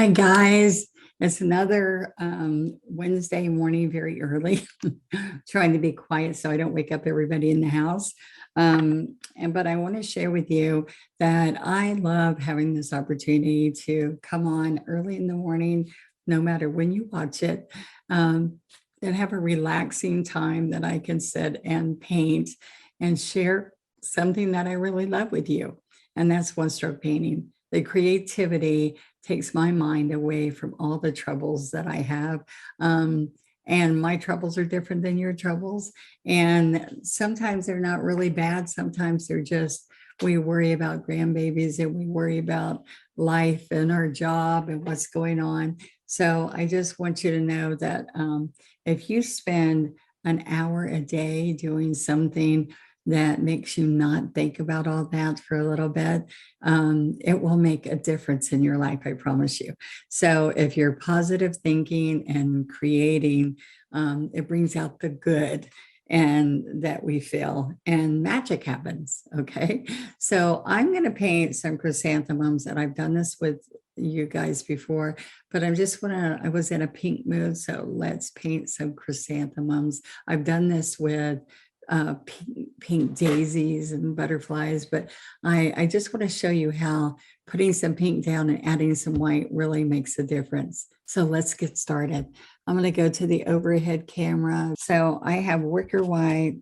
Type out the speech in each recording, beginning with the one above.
Hi, guys. It's another Wednesday morning, very early, trying to be quiet so I don't wake up everybody in the house. But I want to share with you that I love having this opportunity to come on early in the morning, no matter when you watch it, and have a relaxing time that I can sit and paint and share something that I really love with you. And that's one stroke painting. The creativity takes my mind away from all the troubles that I have. And my troubles are different than your troubles. And sometimes they're not really bad. Sometimes they're just, we worry about grandbabies and we worry about life and our job and what's going on. So I just want you to know that if you spend an hour a day doing something that makes you not think about all that for a little bit, it will make a difference in your life, I promise you. So if you're positive thinking and creating, it brings out the good and that we feel, and magic happens. Okay, so I'm going to paint some chrysanthemums, and I've done this with you guys before, but I was in a pink mood, so let's paint some chrysanthemums. I've done this with pink daisies and butterflies, but I just want to show you how putting some pink down and adding some white really makes a difference. So let's get started. I'm going to go to the overhead camera. So I have wicker white,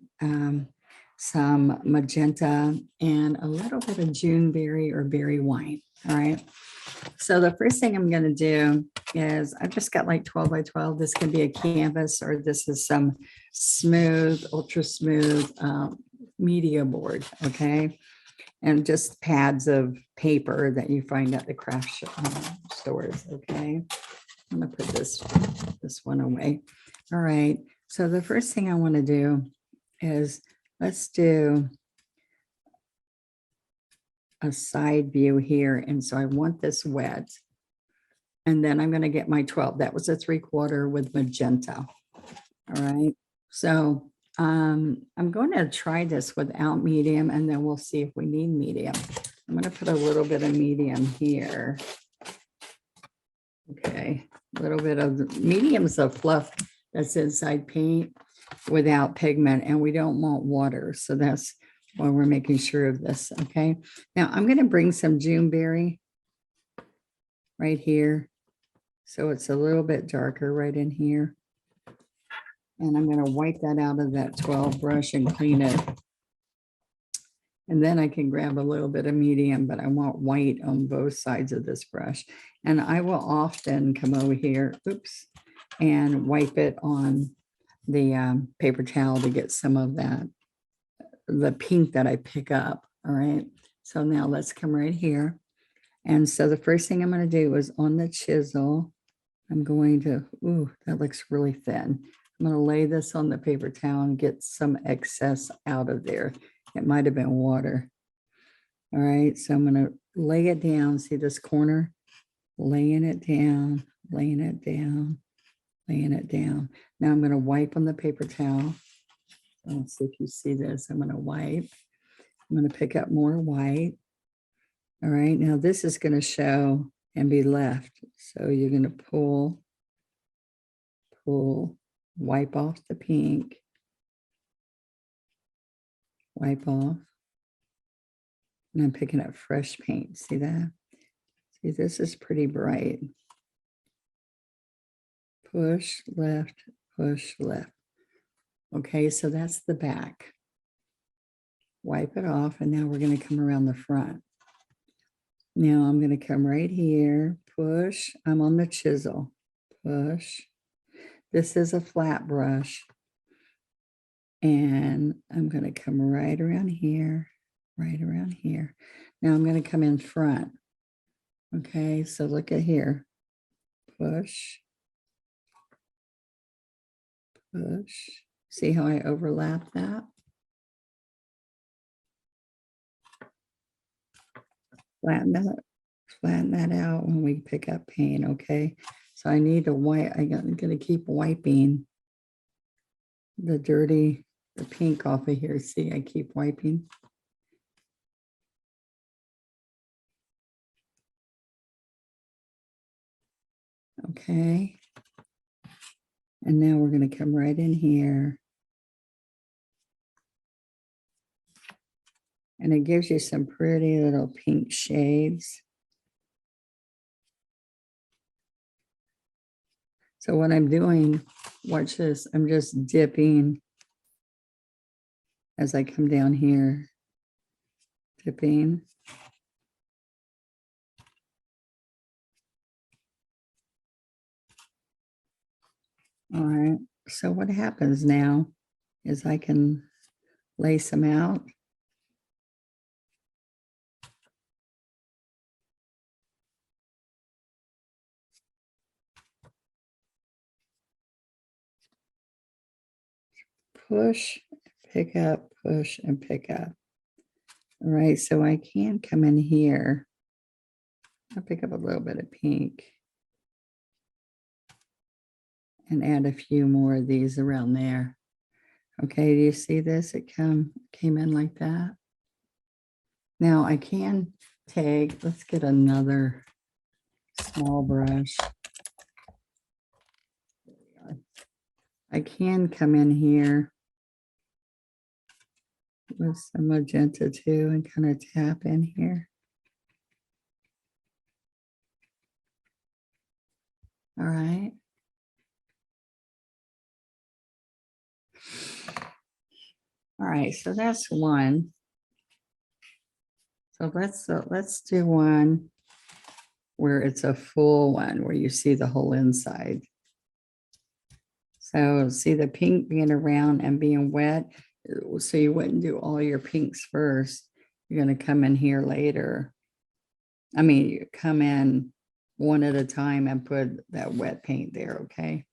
some magenta, and a little bit of June berry or berry wine. All right. So the first thing I'm going to do is I've just got like 12 by 12. This can be a canvas, or this is some smooth, ultra smooth media board. Okay. And just pads of paper that you find at the craft stores. Okay. I'm going to put this one away. All right. So the first thing I want to do is let's do a side view here. And so I want this wet. And then I'm going to get my 12. That was a 3/4 with magenta. All right. So I'm going to try this without medium, and then we'll see if we need medium. I'm going to put a little bit of medium here. Okay. A little bit of medium's a fluff that's inside paint without pigment, and we don't want water. So that's why we're making sure of this. Okay. Now I'm going to bring some June berry right here. So it's a little bit darker right in here. And I'm going to wipe that out of that 12 brush and clean it. And then I can grab a little bit of medium, but I want white on both sides of this brush. And I will often come over here, oops, and wipe it on the paper towel to get some of that, the pink that I pick up. All right. So now let's come right here. And so the first thing I'm going to do is on the chisel, I'm going to, ooh, that looks really thin. I'm going to lay this on the paper towel and get some excess out of there. It might have been water. All right, so I'm going to lay it down. See this corner? Laying it down, laying it down, laying it down. Now I'm going to wipe on the paper towel. Let's see if you see this. I'm going to wipe. I'm going to pick up more white. All right, now this is going to show and be left. So you're going to pull, wipe off the pink, wipe off. And I'm picking up fresh paint. See that? See, this is pretty bright. Push left, push left. Okay, so that's the back. Wipe it off, and now we're going to come around the front. Now I'm going to come right here, push. I'm on the chisel, push. This is a flat brush. And I'm going to come right around here, right around here. Now I'm going to come in front. Okay, so look at here. Push, push. See how I overlap that? Flatten that out when we pick up paint, okay? So I need to wipe, I'm going to keep wiping the pink off of here. See, I keep wiping. Okay. And now we're going to come right in here. And it gives you some pretty little pink shades. So what I'm doing, watch this, I'm just dipping as I come down here, dipping. All right, so what happens now is I can lace them out. Push, pick up, push, and pick up. All right, so I can come in here. I'll pick up a little bit of pink and add a few more of these around there. Okay, do you see this? It came in like that. Now I can take, let's get another small brush. I can come in here with some magenta too and kind of tap in here. All right. All right, so that's one. So let's do one where it's a full one, where you see the whole inside. So see the pink being around and being wet. So you wouldn't do all your pinks first. You're going to come in here later. I mean, you come in one at a time and put that wet paint there, okay?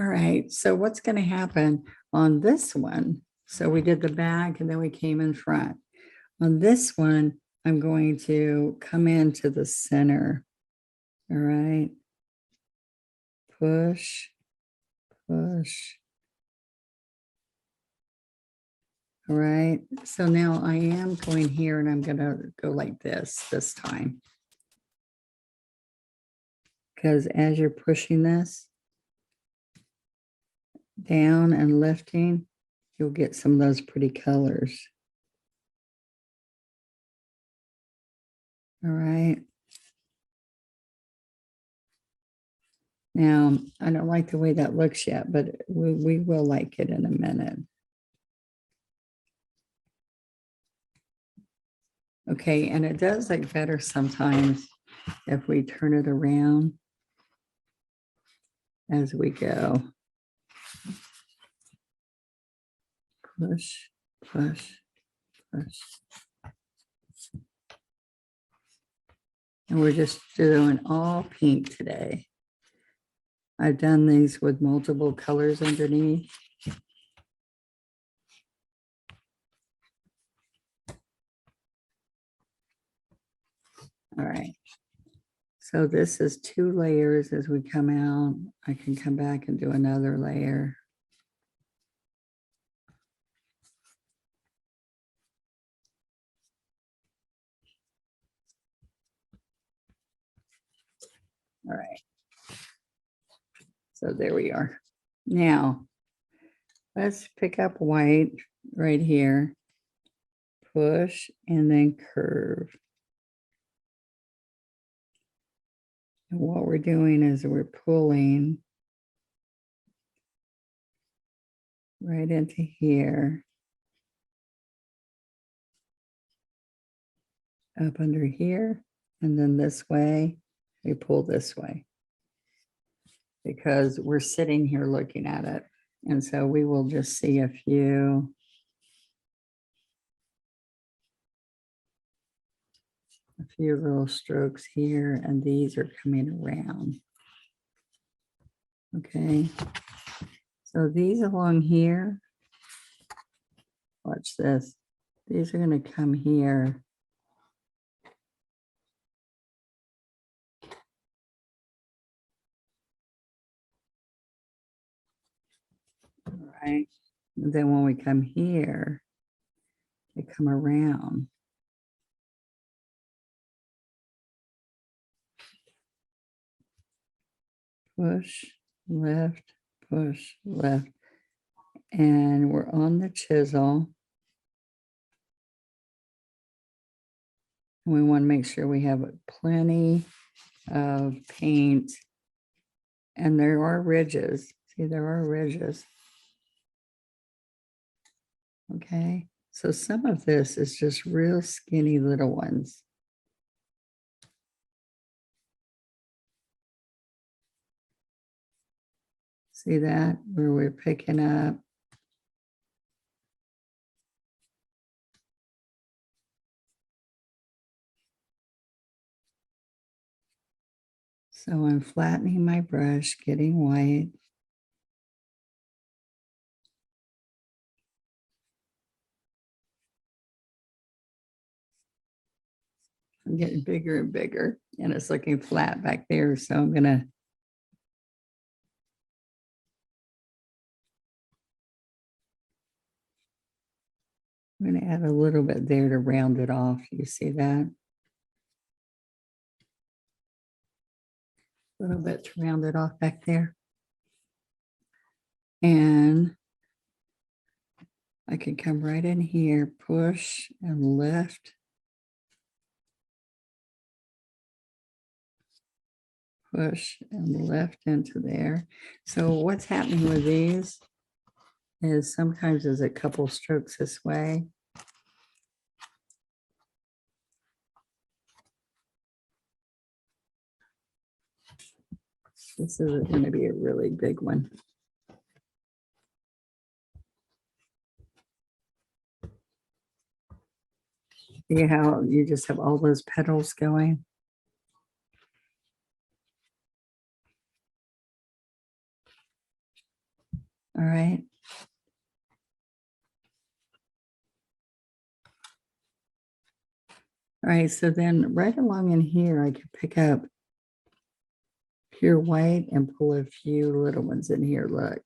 All right, so what's going to happen on this one? So we did the back and then we came in front. On this one, I'm going to come into the center. All right. Push, push. All right. So now I am going here and I'm going to go like this time. Because as you're pushing this down and lifting, you'll get some of those pretty colors. All right. Now, I don't like the way that looks yet, but we will like it in a minute. Okay, and it does look better sometimes if we turn it around as we go. Push, push, push. And we're just doing all pink today. I've done these with multiple colors underneath. All right. So this is 2 layers as we come out. I can come back and do another layer. All right. So there we are. Now, let's pick up white right here. Push and then curve. And what we're doing is we're pulling right into here, up under here, and then this way, we pull this way because we're sitting here looking at it. And so we will just see a few. A few little strokes here, and these are coming around. Okay, so these along here, watch this. These are going to come here. All right, and then when we come here, they come around. push, left, push, left. And we're on the chisel. We want to make sure we have plenty of paint. And there are ridges. See, there are ridges. Okay, so some of this is just real skinny little ones. See that, where we're picking up. So I'm flattening my brush, getting white. I'm getting bigger and bigger, and it's looking flat back there. So I'm gonna add a little bit there to round it off. You see that? A little bit to round it off back there. And I can come right in here, push and lift. Push and lift into there. So what's happening with these is sometimes there's a couple strokes this way. This is going to be a really big one. See how you just have all those petals going? All right. All right, so then right along in here, I can pick up pure white and pull a few little ones in here. Look.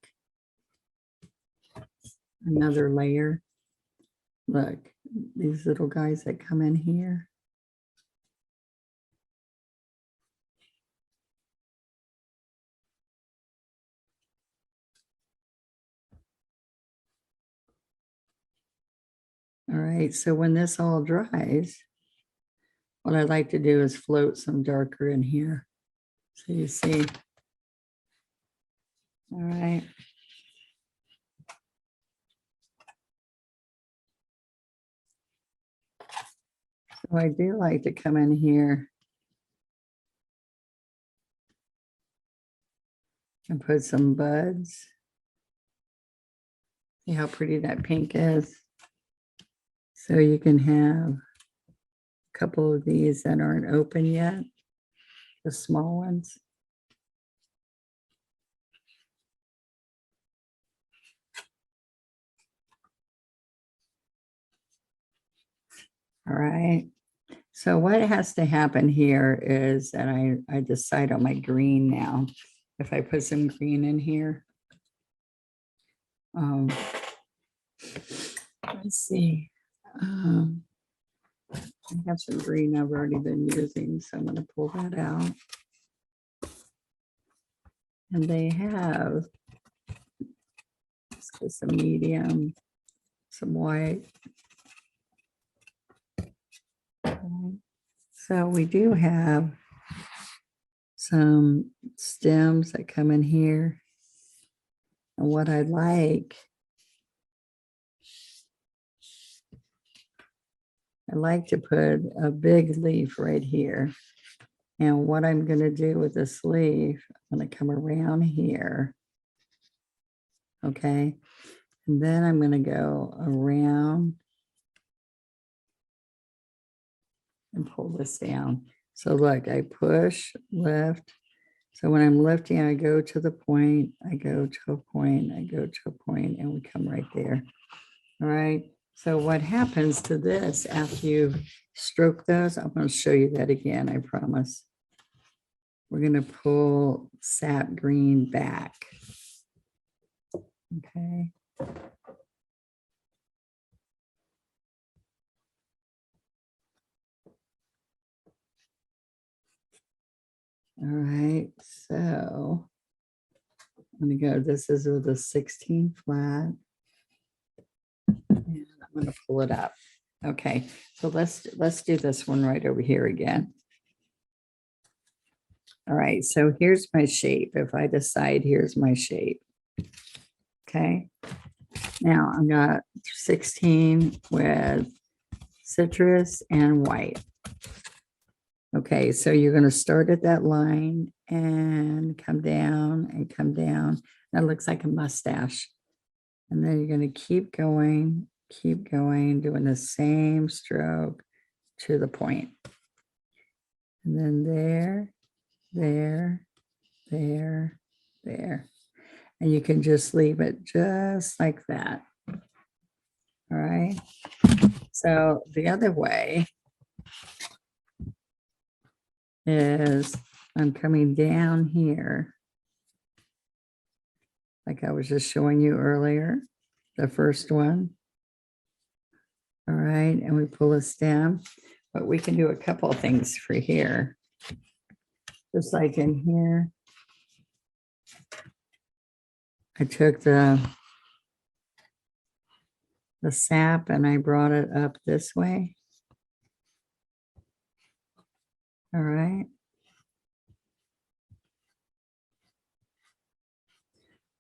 Another layer. Look, these little guys that come in here. All right, so when this all dries, what I like to do is float some darker in here. So you see. All right. So I do like to come in here and put some buds. See how pretty that pink is? So you can have a couple of these that aren't open yet, the small ones. All right. So what has to happen here is that I decide on my green now. If I put some green in here. Let's see. I have some green I've already been using, so I'm going to pull that out. And they have some medium, some white. So we do have some stems that come in here. And what I like to put a big leaf right here. And what I'm going to do with this leaf, I'm going to come around here. Okay. And then I'm going to go around and pull this down. So look, I push, lift. So when I'm lifting, I go to the point, I go to a point, I go to a point, and we come right there. All right. So what happens to this after you stroke those, I'm going to show you that again, I promise. We're going to pull sap green back. Okay. All right, so I'm going to go, this is with a 16 flat. And I'm going to pull it up. Okay, so let's do this one right over here again. All right, so here's my shape. If I decide here's my shape. Okay, now I've got 16 with citrus and white. Okay, so you're going to start at that line and come down and come down. That looks like a mustache. And then you're going to keep going, doing the same stroke to the point. And then there, there, there, there. And you can just leave it just like that. All right. So the other way is I'm coming down here, like I was just showing you earlier, the first one. All right, and we pull a stem, but we can do a couple of things for here. Just like in here, I took the sap and I brought it up this way. All right.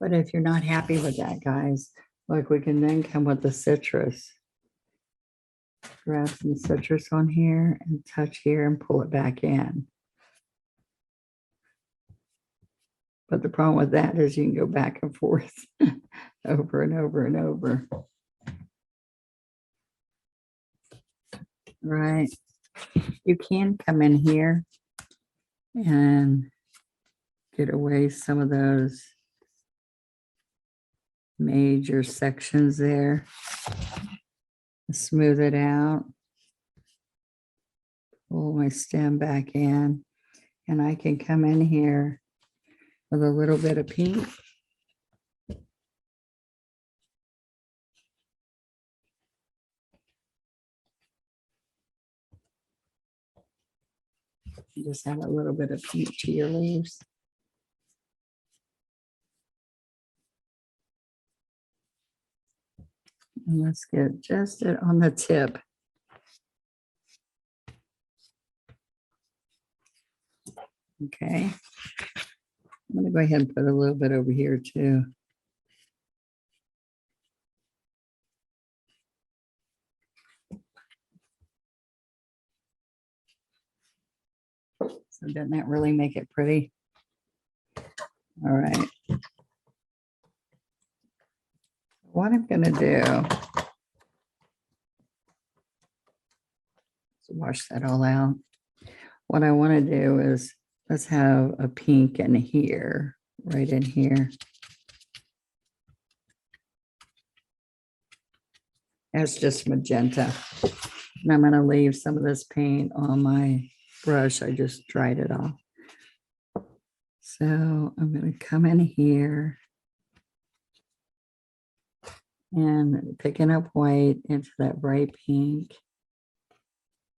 But if you're not happy with that, guys, look, we can then come with the citrus. Grab some citrus on here and touch here and pull it back in. But the problem with that is you can go back and forth over and over and over. Right. You can come in here and get away some of those major sections there. Smooth it out. Pull my stem back in. And I can come in here with a little bit of pink. Just add a little bit of pink to your leaves. And let's get just it on the tip. Okay. I'm going to go ahead and put a little bit over here too. So doesn't that really make it pretty? All right. What I'm going to do is wash that all out. What I want to do is let's have a pink in here, right in here. That's just magenta. And I'm going to leave some of this paint on my brush. I just dried it off. So I'm going to come in here and picking up white into that bright pink.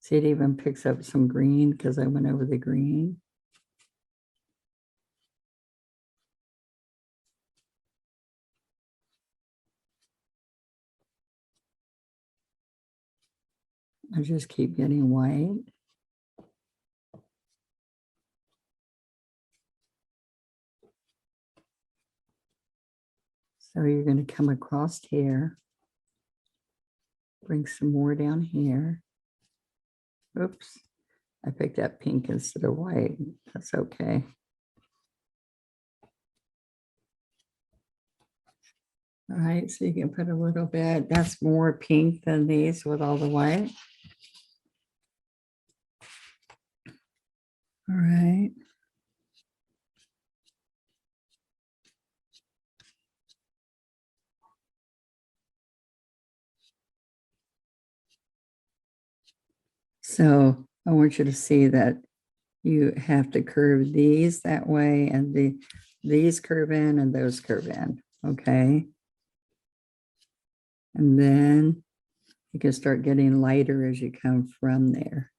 See, it even picks up some green because I went over the green. I just keep getting white. So you're going to come across here, bring some more down here. Oops, I picked up pink instead of white. That's okay. All right, so you can put a little bit, that's more pink than these with all the white. All right. So I want you to see that you have to curve these that way and these curve in and those curve in, okay? And then you can start getting lighter as you come from there.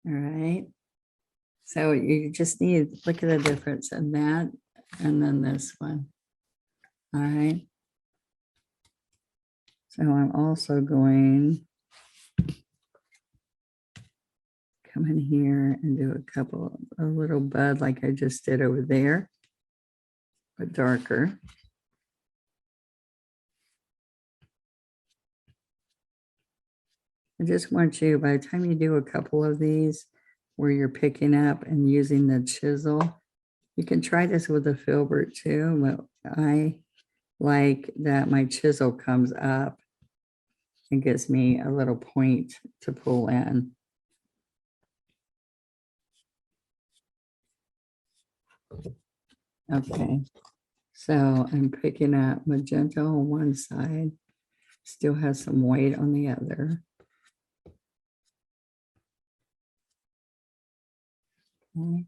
All right. So you just need, look at the difference in that and then this one. All right. So I'm also going come in here and do a little bud like I just did over there, but darker. I just want you, by the time you do a couple of these where you're picking up and using the chisel, you can try this with a filbert too, but I like that my chisel comes up and gives me a little point to pull in. Okay, so I'm picking up magenta on one side, still has some white on the other. Okay.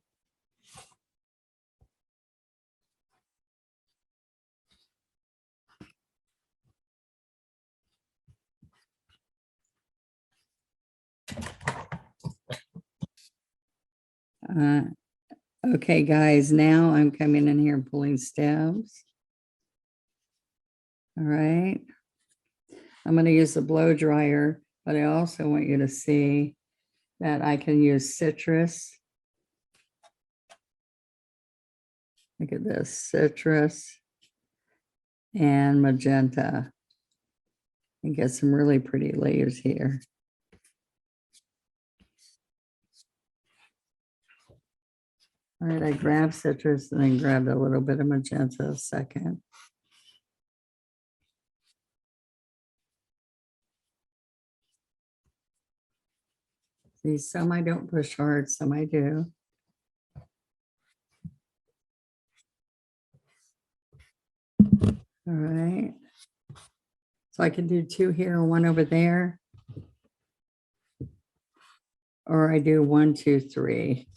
Okay, guys, now I'm coming in here and pulling stems. All right. I'm going to use the blow dryer, but I also want you to see that I can use citrus. Look at this, citrus and magenta. And get some really pretty layers here. All right, I grabbed citrus and then grabbed a little bit of magenta a second. See, some I don't push hard, some I do. All right. So I can do two here and one over there. Or I do 1, 2, 3.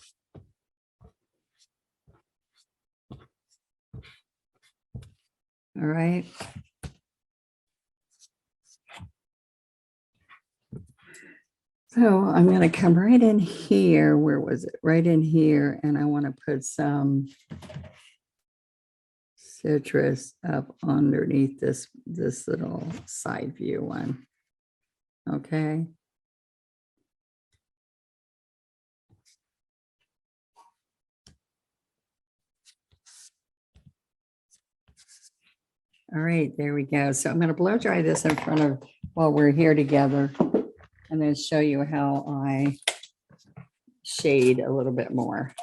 All right. So I'm going to come right in here. Where was it? Right in here. And I want to put some citrus up underneath this little side view one. Okay. All right, there we go. So I'm going to blow dry this in front of while we're here together and then show you how I shade a little bit more.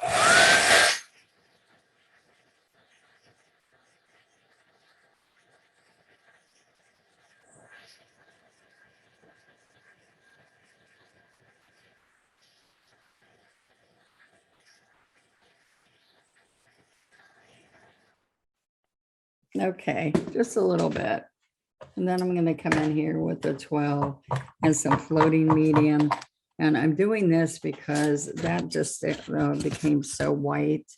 Okay, just a little bit. And then I'm going to come in here with the 12 and some floating medium. And I'm doing this because that just became so white.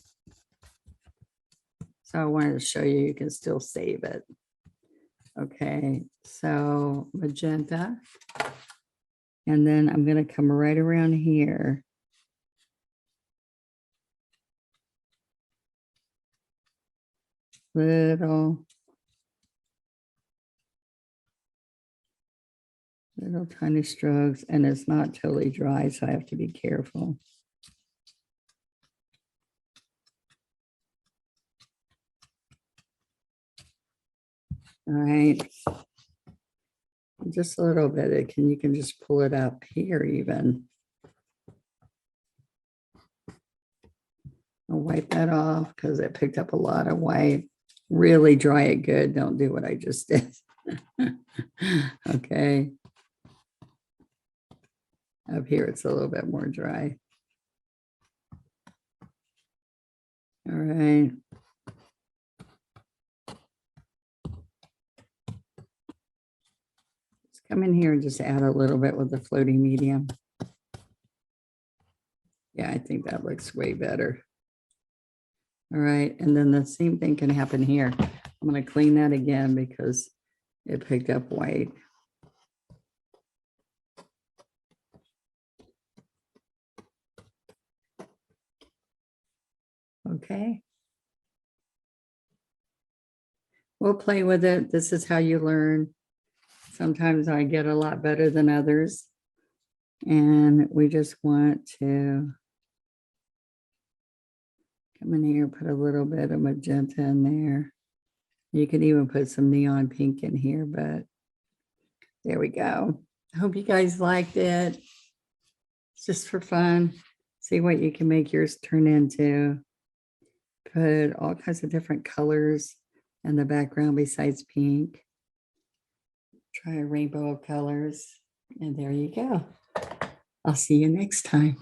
So I wanted to show you, you can still save it. Okay, so magenta. And then I'm going to come right around here. Little tiny strokes, and it's not totally dry, so I have to be careful. All right, just a little bit. You can just pull it up here even. I'll wipe that off because it picked up a lot of white. Really dry it good. Don't do what I just did. Okay. Up here, it's a little bit more dry. All right. Let's come in here and just add a little bit with the floating medium. Yeah, I think that looks way better. All right, and then the same thing can happen here. I'm going to clean that again because it picked up white. Okay. We'll play with it. This is how you learn. Sometimes I get a lot better than others. And we just want to come in here, put a little bit of magenta in there. You can even put some neon pink in here, but there we go. I hope you guys liked it. It's just for fun. See what you can make yours turn into. Put all kinds of different colors in the background besides pink. Try a rainbow of colors. And there you go. I'll see you next time.